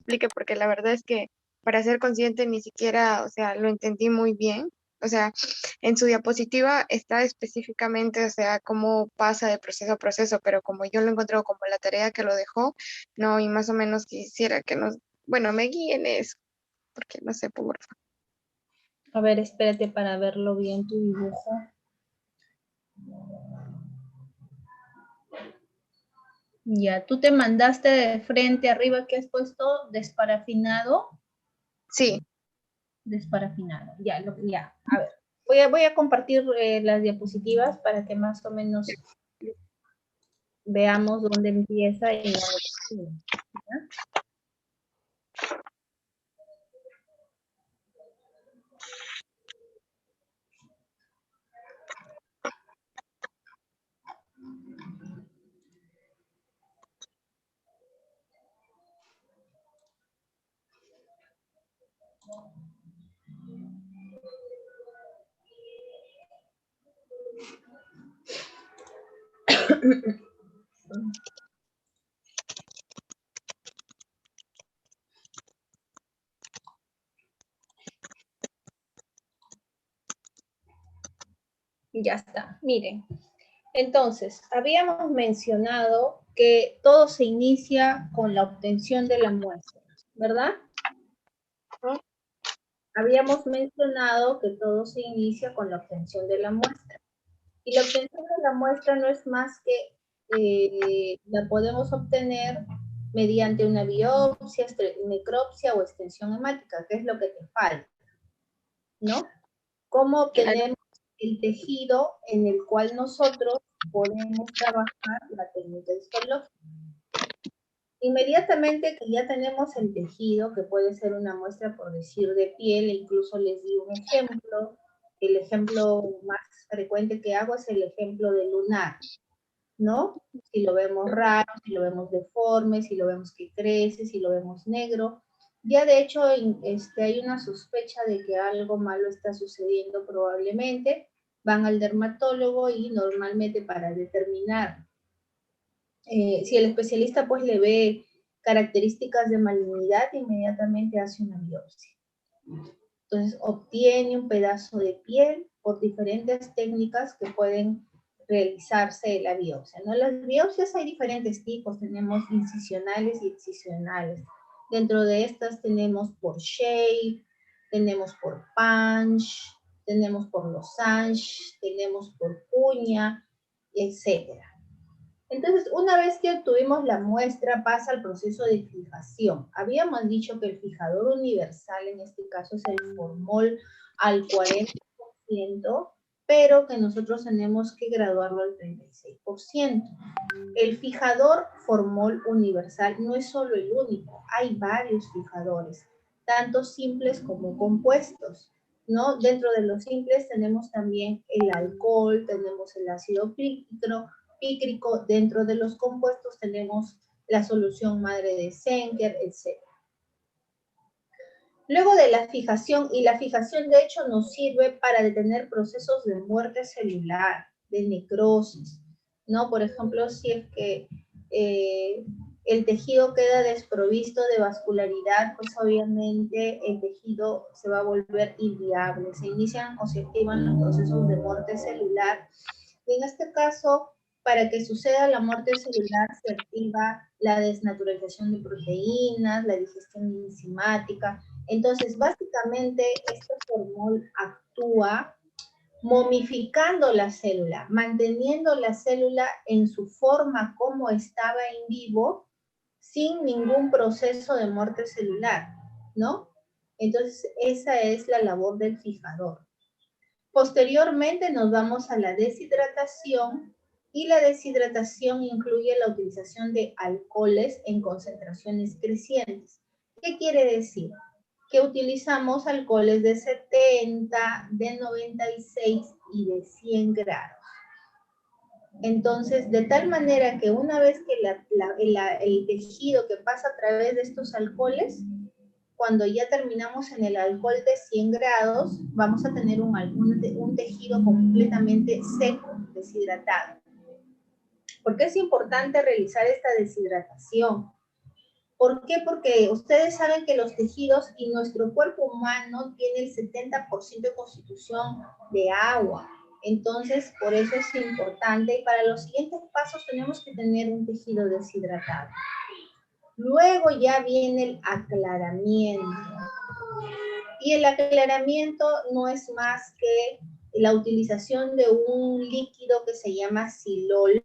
explique, porque la verdad es que para ser consciente ni siquiera, o sea, lo entendí muy bien. O sea, en su diapositiva está específicamente, o sea, cómo pasa de proceso a proceso, pero como yo lo encontré como la tarea que lo dejó, no, y más o menos quisiera que nos, bueno, me guíen eso, porque no sé, por favor. A ver, espérate para verlo bien tu dibujo. Ya, tú te mandaste de frente arriba que has puesto desparafinado. Sí. Desparafinado. Ya, ya. A ver, voy a compartir las diapositivas para que más o menos veamos dónde empieza y dónde termina. ¿Ya? Ya está, miren. Entonces, habíamos mencionado que todo se inicia con la obtención de la muestra, ¿verdad? Habíamos mencionado que todo se inicia con la obtención de la muestra. Y la obtención de la muestra no es más que la podemos obtener mediante una biopsia, necropsia o extensión hemática, que es lo que te falta, ¿no? ¿Cómo obtenemos el tejido en el cual nosotros podemos trabajar la técnica histológica? Inmediatamente que ya tenemos el tejido, que puede ser una muestra por decir de piel, e incluso les di un ejemplo. El ejemplo más frecuente que hago es el ejemplo del lunar, ¿no? Si lo vemos raro, si lo vemos deforme, si lo vemos que crece, si lo vemos negro. Ya de hecho hay una sospecha de que algo malo está sucediendo probablemente. Van al dermatólogo y normalmente para determinar si el especialista pues le ve características de malignidad, inmediatamente hace una biopsia. Entonces obtiene un pedazo de piel por diferentes técnicas que pueden realizarse la biopsia, ¿no? Las biopsias hay diferentes tipos, tenemos incisionales y excisionales. Dentro de estas tenemos por shape, tenemos por punch, tenemos por losange, tenemos por cuña, etcétera. Entonces, una vez que obtuvimos la muestra, pasa al proceso de fijación. Habíamos dicho que el fijador universal, en este caso, es el formol al 40%, pero que nosotros tenemos que graduarlo al 36%. El fijador formol universal no es solo el único, hay varios fijadores, tanto simples como compuestos, ¿no? Dentro de los simples tenemos también el alcohol, tenemos el ácido pícrico, dentro de los compuestos tenemos la solución madre de Zenker, etc. Luego de la fijación, y la fijación de hecho nos sirve para detener procesos de muerte celular, de necrosis, ¿no? Por ejemplo, si es que el tejido queda desprovisto de vascularidad, pues obviamente el tejido se va a volver inviable, se inician o se activan los procesos de muerte celular. Y en este caso, para que suceda la muerte celular, se activa la desnaturalización de proteínas, la digestión enzimática. Entonces, básicamente, este formol actúa momificando la célula, manteniendo la célula en su forma como estaba en vivo, sin ningún proceso de muerte celular, ¿no? Entonces, esa es la labor del fijador. Posteriormente nos vamos a la deshidratación, y la deshidratación incluye la utilización de alcoholes en concentraciones crecientes. ¿Qué quiere decir? Que utilizamos alcoholes de 70, de 96 y de 100 grados. Entonces, de tal manera que una vez que el tejido que pasa a través de estos alcoholes, cuando ya terminamos en el alcohol de 100 grados, vamos a tener un tejido completamente seco, deshidratado. ¿Por qué es importante realizar esta deshidratación? ¿Por qué? Porque ustedes saben que los tejidos y nuestro cuerpo humano tiene el 70% de constitución de agua. Entonces, por eso es importante. Y para los siguientes pasos tenemos que tener un tejido deshidratado. Luego ya viene el aclaramiento. Y el aclaramiento no es más que la utilización de un líquido que se llama silol,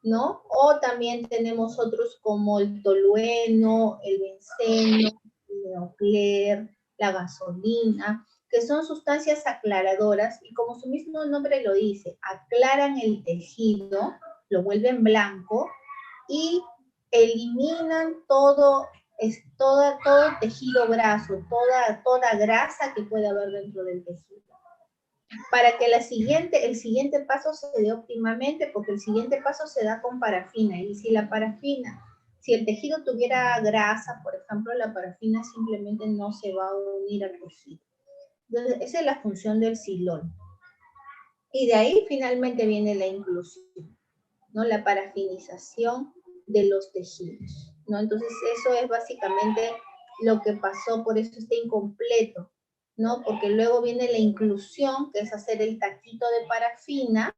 ¿no? O también tenemos otros como el tolueno, el benceno, el neocler, la gasolina, que son sustancias aclaradoras y como su mismo nombre lo dice, aclaran el tejido, lo vuelven blanco y eliminan todo tejido graso, toda grasa que pueda haber dentro del tejido. Para que el siguiente paso se dé óptimamente, porque el siguiente paso se da con parafina, y si el tejido tuviera grasa, por ejemplo, la parafina simplemente no se va a unir al tejido. Entonces, esa es la función del silón. Y de ahí finalmente viene la inclusión, ¿no? La parafinización de los tejidos, ¿no? Entonces, eso es básicamente lo que pasó, por eso está incompleto, ¿no? Porque luego viene la inclusión, que es hacer el taquito de parafina,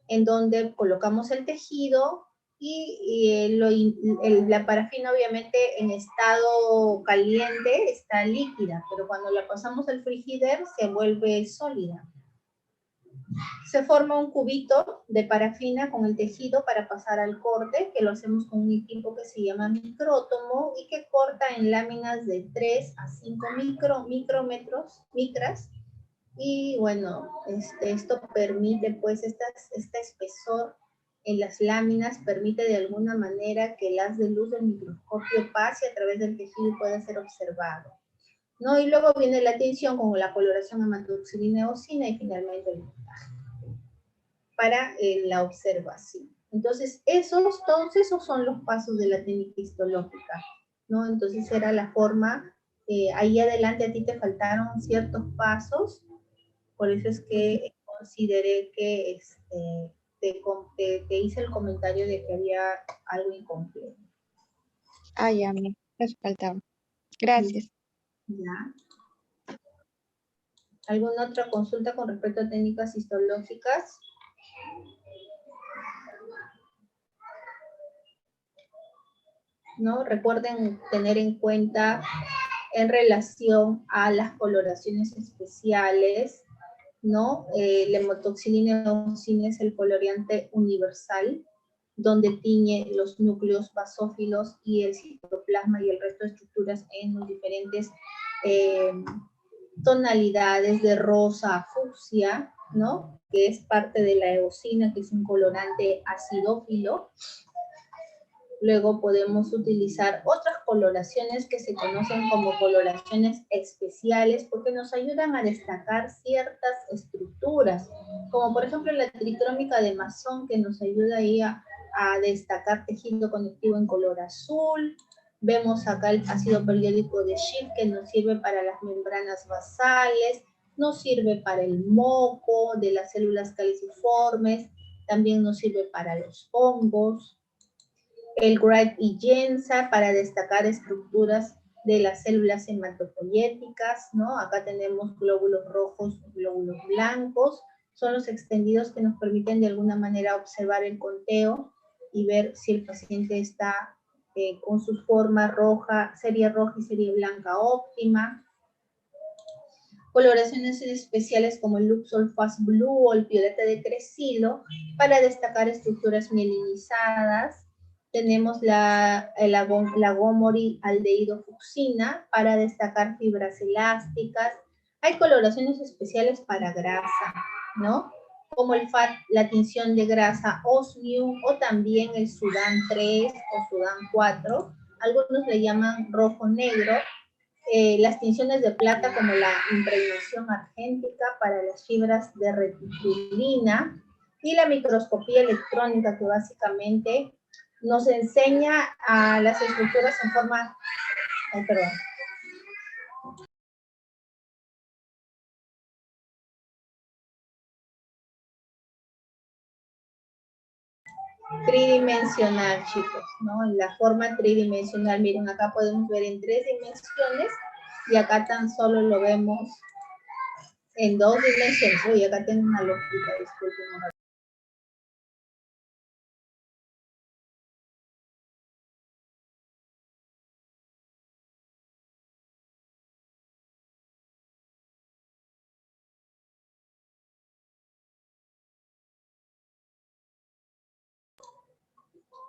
en donde colocamos el tejido y la parafina obviamente en estado caliente está líquida, pero cuando la pasamos al frigider se vuelve sólida. Se forma un cubito de parafina con el tejido para pasar al corte, que lo hacemos con un equipo que se llama micrótomo y que corta en láminas de 3 a 5 micras. Y bueno, esto permite, pues, este espesor en las láminas permite de alguna manera que el haz de luz del microscopio pase a través del tejido y pueda ser observado, ¿no? Y luego viene la tinción con la coloración amatoxilina eosina y finalmente el montaje para la observación. Entonces, todos esos son los pasos de la técnica histológica, ¿no? Entonces, era la forma, ahí adelante a ti te faltaron ciertos pasos, por eso es que consideré que te hice el comentario de que había algo incompleto. Ah, ya, me faltaba. Gracias. Ya. ¿Alguna otra consulta con respecto a técnicas histológicas? ¿No? Recuerden tener en cuenta en relación a las coloraciones especiales, ¿no? La hemotoxilina eosina es el coloreante universal, donde tiñe los núcleos basófilos y el citoplasma y el resto de estructuras en los diferentes tonalidades de rosa a fucsia, ¿no? Que es parte de la eosina, que es un colorante acidófilo. Luego podemos utilizar otras coloraciones que se conocen como coloraciones especiales porque nos ayudan a destacar ciertas estructuras, como por ejemplo la tricrómica de Masson que nos ayuda ahí a destacar tejido conectivo en color azul. Vemos acá el ácido periódico de Schiff que nos sirve para las membranas basales, nos sirve para el moco de las células caliciformes, también nos sirve para los hongos. El Wright y Jensa para destacar estructuras de las células hematopoyéticas, ¿no? Acá tenemos glóbulos rojos, glóbulos blancos, son los extendidos que nos permiten de alguna manera observar el conteo y ver si el paciente está con su forma roja, serie roja y serie blanca óptima. Coloraciones especiales como el Luxol Fast Blue o el violeta de Cresilo para destacar estructuras mielinizadas. Tenemos la Gomori aldehído fucsina para destacar fibras elásticas. Hay coloraciones especiales para grasa, ¿no? Como el FAT, la tinción de grasa Osmium o también el Sudán 3 o Sudán 4. Algunos le llaman rojo-negro. Las tinciones de plata como la impregnación argéntica para las fibras de reticulina y la microscopía electrónica que básicamente nos enseña a las estructuras en forma... Oh, perdón. tridimensional, chicos, ¿no? La forma tridimensional, miren, acá podemos ver en 3 dimensiones y acá tan solo lo vemos en 2 dimensiones. Oye, acá tengo una loquita, disculpen.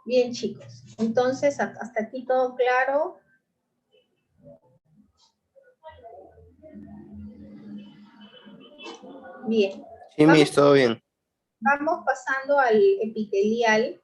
Bien, chicos. Entonces, hasta aquí todo claro. Bien. Sí, Miss, todo bien. Vamos pasando al epitelial.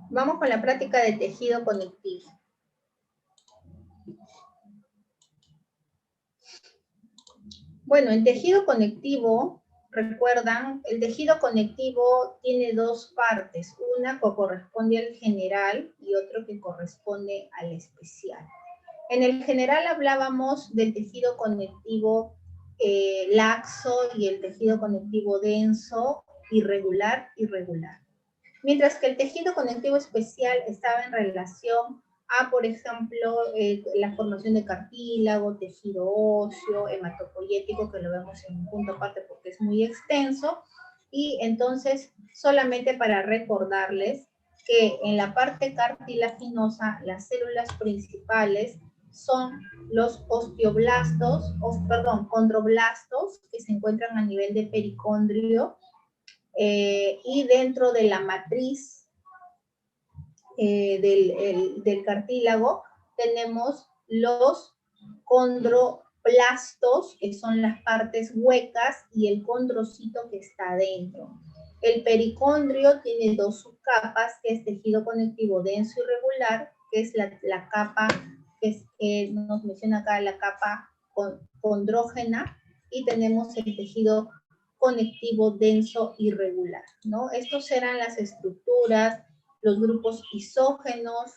Vamos con la práctica de tejido conectivo. Bueno, en tejido conectivo, recuerdan, el tejido conectivo tiene dos partes, una que corresponde al general y otro que corresponde al especial. En el general hablábamos del tejido conectivo laxo y el tejido conectivo denso, irregular. Mientras que el tejido conectivo especial estaba en relación a, por ejemplo, la formación de cartílago, tejido óseo, hematopoyético, que lo vemos en un punto aparte porque es muy extenso, y entonces solamente para recordarles que en la parte cartilaginosa las células principales son los osteoblastos, condroblastos, que se encuentran a nivel de pericondrio, y dentro de la matriz del cartílago tenemos los condroplastos, que son las partes huecas, y el condrocito que está adentro. El pericondrio tiene dos subcapas, que es tejido conectivo denso y regular, que es la capa que nos menciona acá, la capa condrógena, y tenemos el tejido conectivo denso y regular, ¿no? Estos serán las estructuras, los grupos isógenos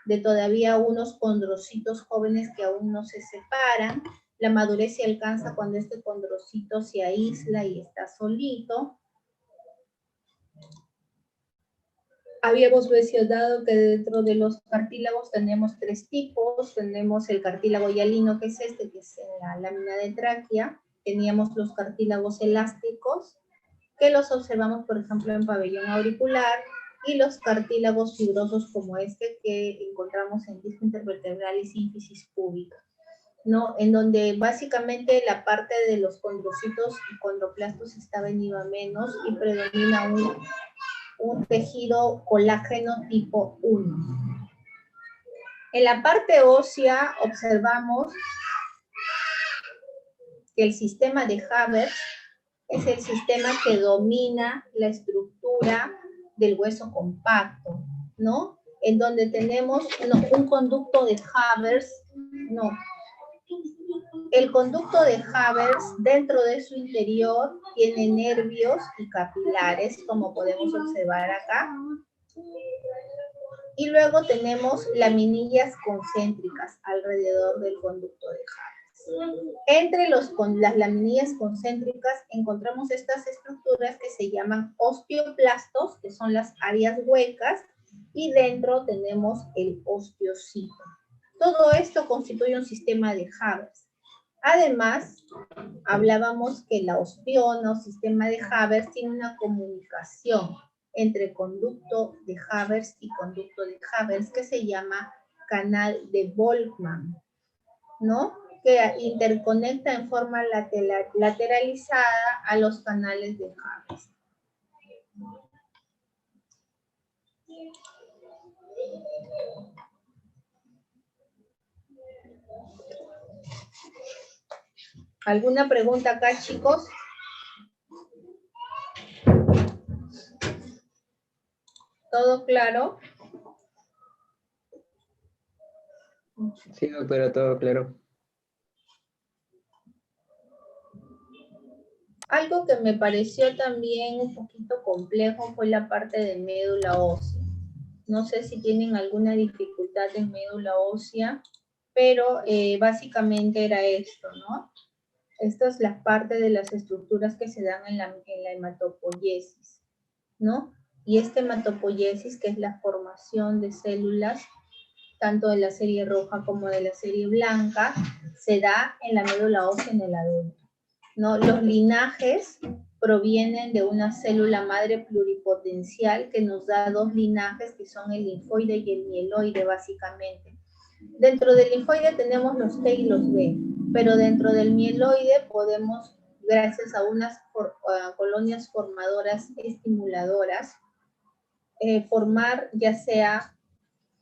de todavía unos condrocitos jóvenes que aún no se separan. La madurez se alcanza cuando este condrocito se aísla y está solito. Habíamos mencionado que dentro de los cartílagos tenemos tres tipos. Tenemos el cartílago hialino, que es este, que es en la lámina de tráquea. Teníamos los cartílagos elásticos, que los observamos, por ejemplo, en pabellón auricular, y los cartílagos fibrosos como este que encontramos en disco intervertebral y sínfisis púbica, ¿no? En donde básicamente la parte de los condrocitos y condroplastos está venida a menos y predomina un tejido colágeno tipo 1. En la parte ósea observamos que el sistema de Haber es el sistema que domina la estructura del hueso compacto, ¿no? En donde tenemos un conducto de Havers, el conducto de Havers dentro de su interior tiene nervios y capilares, como podemos observar acá. Y luego tenemos laminillas concéntricas alrededor del conducto de Havers. Entre las laminillas concéntricas encontramos estas estructuras que se llaman osteoplastos, que son las áreas huecas, y dentro tenemos el osteocito. Todo esto constituye un sistema de Havers. Además, hablábamos que la osteona o sistema de Havers tiene una comunicación entre conducto de Havers y conducto de Havers que se llama canal de Volkmann, ¿no? Que interconecta en forma lateralizada a los canales de Havers. ¿Alguna pregunta acá, chicos? ¿Todo claro? Sí, doctora, todo claro. Algo que me pareció también un poquito complejo fue la parte de médula ósea. No sé si tienen alguna dificultad en médula ósea, pero básicamente era esto, ¿no? Esta es la parte de las estructuras que se dan en la hematopoiesis, ¿no? Y esta hematopoiesis, que es la formación de células, tanto de la serie roja como de la serie blanca, se da en la médula ósea en el adulto, ¿no? Los linajes provienen de una célula madre pluripotencial que nos da dos linajes que son el linfoide y el mieloide básicamente. Dentro del linfoide tenemos los T y los B, pero dentro del mieloide podemos, gracias a unas colonias formadoras estimuladoras, formar ya sea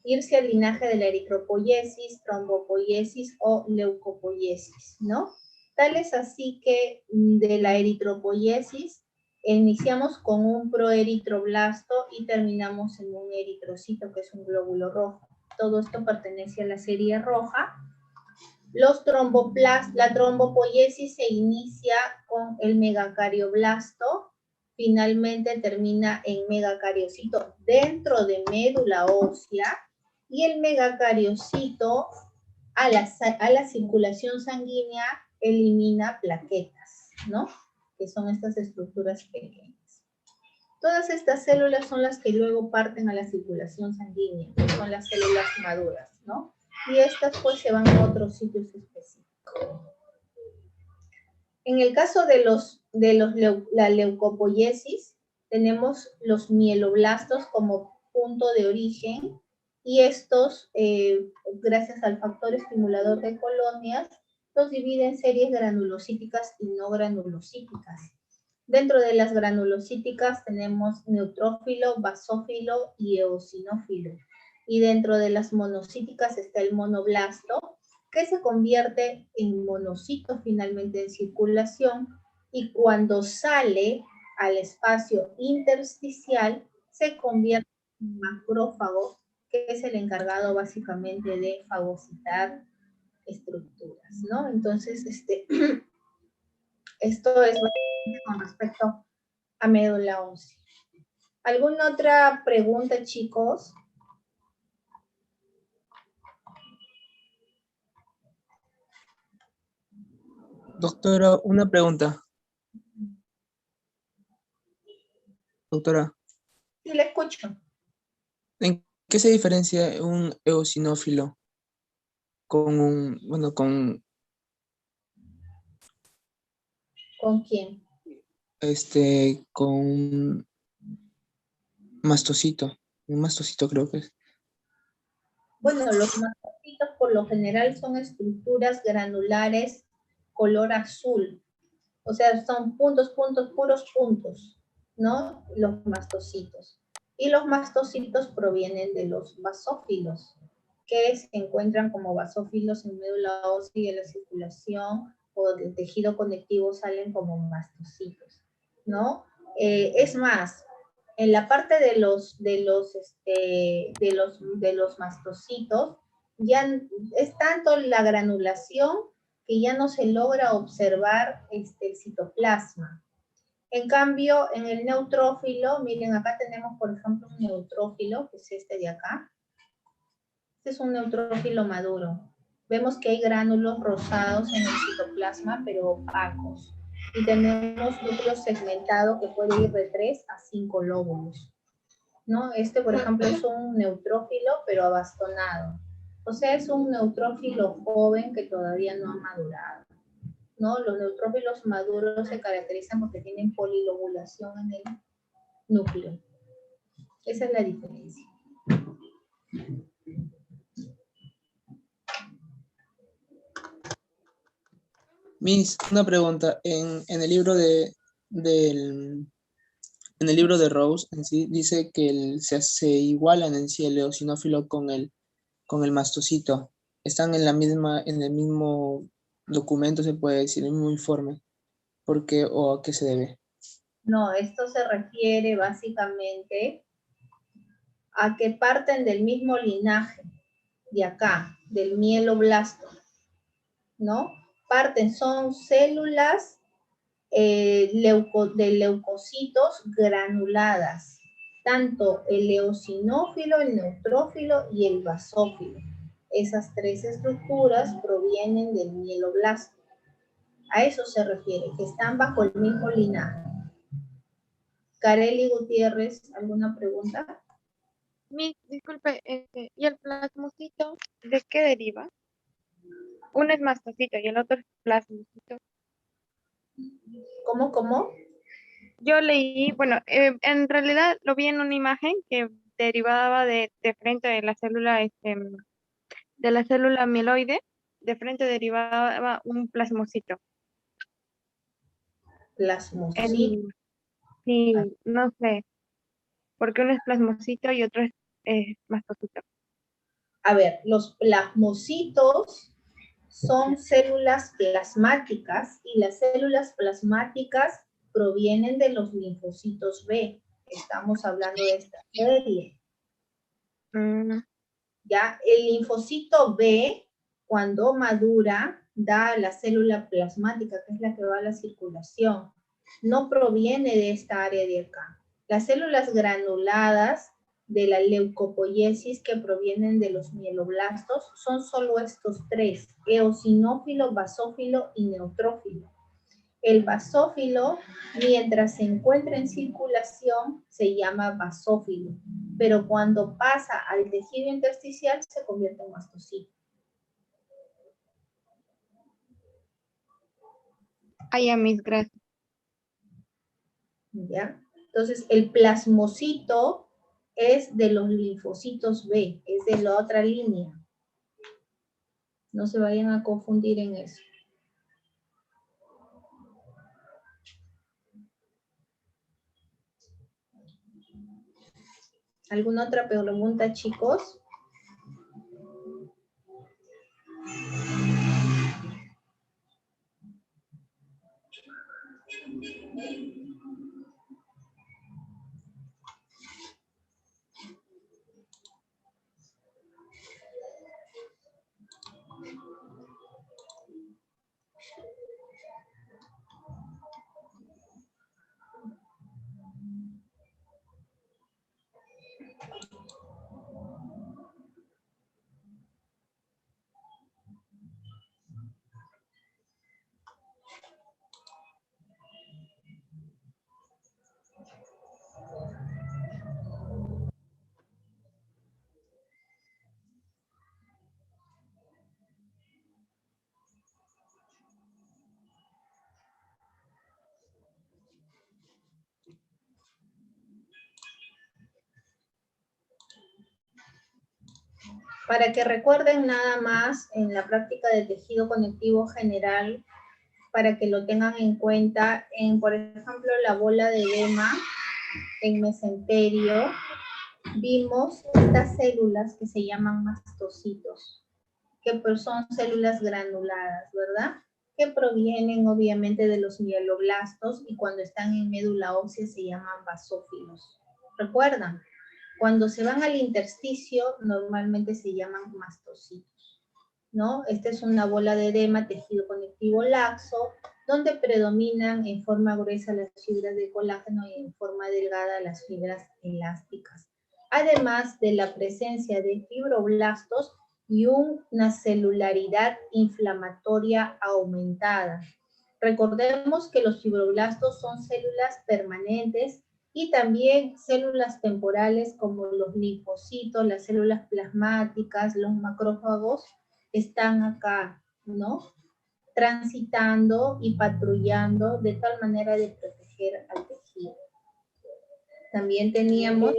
irse al linaje de la eritropoiesis, trombopoiesis o leucopoiesis, ¿no? Tal es así que de la eritropoiesis iniciamos con un proeritroblasto y terminamos en un eritrocito, que es un glóbulo rojo. Todo esto pertenece a la serie roja. La trombopoiesis se inicia con el megacarioblasto, finalmente termina en megacariocito dentro de médula ósea, y el megacariocito a la circulación sanguínea elimina plaquetas, ¿no? Que son estas estructuras pequeñas. Todas estas células son las que luego parten a la circulación sanguínea, que son las células maduras, ¿no? Y estas pues se van a otros sitios específicos. En el caso de la leucopoiesis, tenemos los mieloblastos como punto de origen, y estos, gracias al factor estimulador de colonias, los divide en series granulocíticas y no granulocíticas. Dentro de las granulocíticas tenemos neutrófilo, basófilo y eosinófilo. Y dentro de las monocíticas está el monoblasto, que se convierte en monocito finalmente en circulación, y cuando sale al espacio intersticial se convierte en macrófago, que es el encargado básicamente de fagocitar estructuras, ¿no? Entonces, esto es con respecto a médula ósea. ¿Alguna otra pregunta, chicos? Doctora, una pregunta. Doctora, Sí, la escucho. ¿en qué se diferencia un eosinófilo con un, bueno, con ¿Con quién? con un mastocito? Un mastocito creo que es. Bueno, los mastocitos por lo general son estructuras granulares color azul. O sea, son puntos, puntos, puros puntos, ¿no? Los mastocitos. Y los mastocitos provienen de los basófilos, que se encuentran como basófilos en médula ósea y en la circulación o del tejido conectivo salen como mastocitos, ¿no? Es más, en la parte de los mastocitos, ya es tanto la granulación que ya no se logra observar el citoplasma. En cambio, en el neutrófilo, miren, acá tenemos, por ejemplo, un neutrófilo, que es este de acá. Este es un neutrófilo maduro. Vemos que hay gránulos rosados en el citoplasma, pero opacos. Y tenemos núcleo segmentado que puede ir de 3 a 5 lóbulos, ¿no? Este, por ejemplo, es un neutrófilo, pero abastonado. O sea, es un neutrófilo joven que todavía no ha madurado, ¿no? Los neutrófilos maduros se caracterizan porque tienen polilobulación en el núcleo. Esa es la diferencia. Miss, una pregunta. En el libro en el libro de Rose en sí dice que se igualan en sí el eosinófilo con el mastocito. Están en el mismo documento, se puede decir, en el mismo informe. ¿Por qué o a qué se debe? No, esto se refiere básicamente a que parten del mismo linaje, de acá, del mieloblasto, ¿no? Son células de leucocitos granuladas, tanto el eosinófilo, el neutrófilo y el basófilo. Esas tres estructuras provienen del mieloblasto. A eso se refiere, que están bajo el mismo linaje. Carely Gutiérrez, ¿alguna pregunta? Disculpe, ¿y el plasmocito de qué deriva? Uno es mastocito y el otro es plasmocito. ¿Cómo? Yo leí, bueno, en realidad lo vi en una imagen que derivaba de frente de la célula mieloide, de frente derivaba un plasmocito. Plasmocito. Sí, no sé, porque uno es plasmocito y otro es mastocito. A ver, los plasmocitos son células plasmáticas y las células plasmáticas provienen de los linfocitos B. Estamos hablando de esta serie. Ya, el linfocito B, cuando madura, da la célula plasmática, que es la que va a la circulación. No proviene de esta área de acá. Las células granuladas de la leucopoiesis que provienen de los mieloblastos son solo estos tres: eosinófilo, basófilo y neutrófilo. El basófilo, mientras se encuentra en circulación, se llama basófilo, pero cuando pasa al tejido intersticial se convierte en mastocito. Ay, a mis gracias. ¿Ya? Entonces, el plasmocito es de los linfocitos B, es de la otra línea. No se vayan a confundir en eso. ¿Alguna otra pregunta, chicos? Para que recuerden nada más en la práctica de tejido conectivo general, para que lo tengan en cuenta, por ejemplo, la bola de edema en mesenterio, vimos estas células que se llaman mastocitos, que son células granuladas, ¿verdad? Que provienen obviamente de los mieloblastos y cuando están en médula ósea se llaman basófilos. ¿Recuerdan? Cuando se van al intersticio, normalmente se llaman mastocitos, ¿no? Esta es una bola de edema, tejido conectivo laxo, donde predominan en forma gruesa las fibras de colágeno y en forma delgada las fibras elásticas. Además de la presencia de fibroblastos y una celularidad inflamatoria aumentada. Recordemos que los fibroblastos son células permanentes y también células temporales como los linfocitos, las células plasmáticas, los macrófagos, están acá, ¿no? Transitando y patrullando de tal manera de proteger al tejido. También teníamos...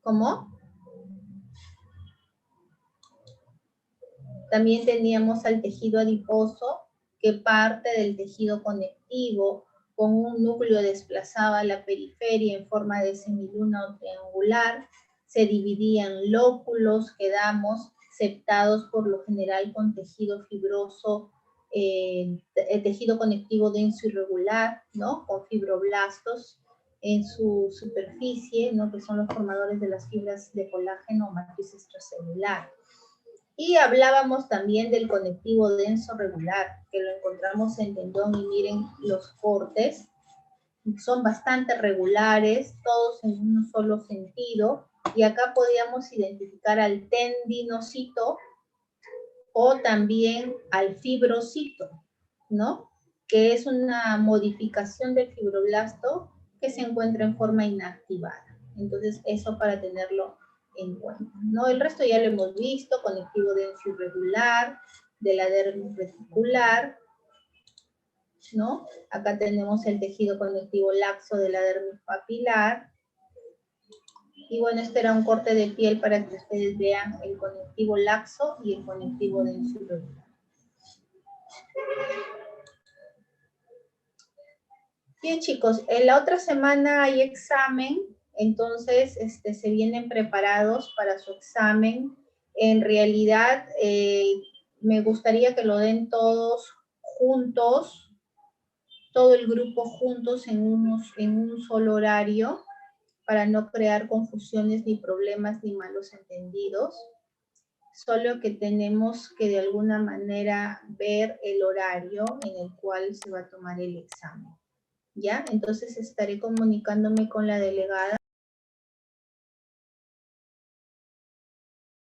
¿Cómo? También teníamos al tejido adiposo, que parte del tejido conectivo, con un núcleo desplazaba a la periferia en forma de semiluna o triangular, se dividía en lóculos, quedamos septados por lo general con tejido fibroso, el tejido conectivo denso irregular, ¿no? Con fibroblastos, en su superficie, ¿no? Que son los formadores de las fibras de colágeno o matriz extracelular. Y hablábamos también del conectivo denso regular, que lo encontramos en tendón, y miren los cortes, son bastante regulares, todos en un solo sentido, y acá podíamos identificar al tendinocito o también al fibrocito, ¿no? Que es una modificación del fibroblasto que se encuentra en forma inactivada. Entonces, eso para tenerlo en cuenta, ¿no? El resto ya lo hemos visto, conectivo denso irregular, de la dermis reticular, ¿no? Acá tenemos el tejido conectivo laxo de la dermis papilar. Y bueno, este era un corte de piel para que ustedes vean el conectivo laxo y el conectivo denso irregular. Bien, chicos, la otra semana hay examen, entonces se vienen preparados para su examen. En realidad, me gustaría que lo den todos juntos, todo el grupo juntos en un solo horario, para no crear confusiones, ni problemas, ni malos entendidos. Solo que tenemos que de alguna manera ver el horario en el cual se va a tomar el examen. ¿Ya? Entonces estaré comunicándome con la delegada